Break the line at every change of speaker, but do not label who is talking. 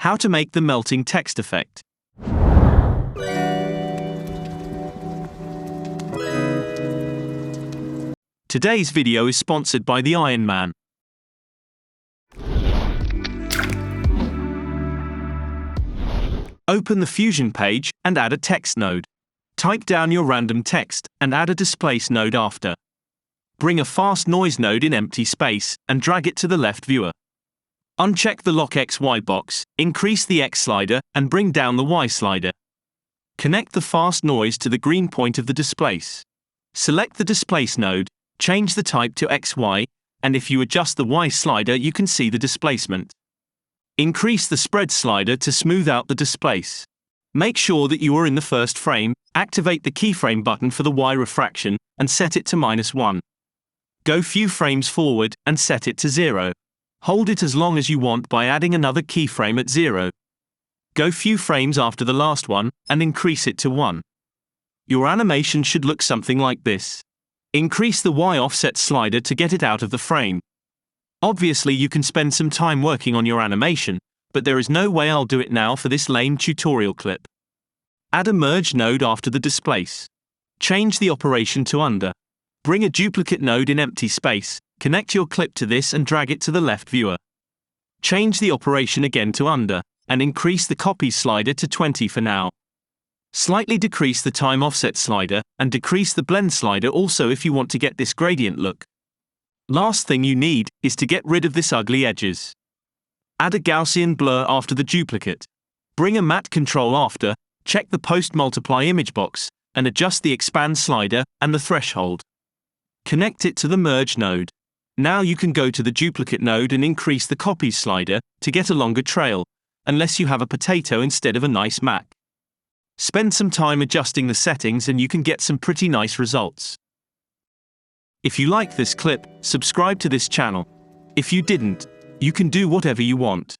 How to make the melting text effect. Today's video is sponsored by the Iron Man. Open the Fusion page and add a text node. Type down your random text and add a displace node after. Bring a fast noise node in empty space and drag it to the left viewer. Uncheck the Lock XY box, increase the X slider, and bring down the Y slider. Connect the fast noise to the green point of the displace. Select the displace node, change the type to XY, and if you adjust the Y slider you can see the displacement. Increase the spread slider to smooth out the displace. Make sure that you are in the first frame, activate the keyframe button for the Y refraction, and set it to -1. Go few frames forward and set it to 0. Hold it as long as you want by adding another keyframe at 0. Go few frames after the last one, and increase it to 1. Your animation should look something like this. Increase the Y offset slider to get it out of the frame. Obviously you can spend some time working on your animation, but there is no way I'll do it now for this lame tutorial clip. Add a merge node after the displace. Change the operation to under. Bring a duplicate node in empty space, connect your clip to this and drag it to the left viewer. Change the operation again to under, and increase the copy slider to 20 for now. Slightly decrease the time offset slider, and decrease the blend slider also if you want to get this gradient look. Last thing you need is to get rid of this ugly edges. Add a Gaussian blur after the duplicate. Bring a matte control after, check the post multiply image box, and adjust the expand slider and the threshold. Connect it to the merge node. Now you can go to the duplicate node and increase the copies slider to get a longer trail, unless you have a potato instead of a nice Mac. Spend some time adjusting the settings and you can get some pretty nice results. If you like this clip, subscribe to this channel. If you didn't, you can do whatever you want.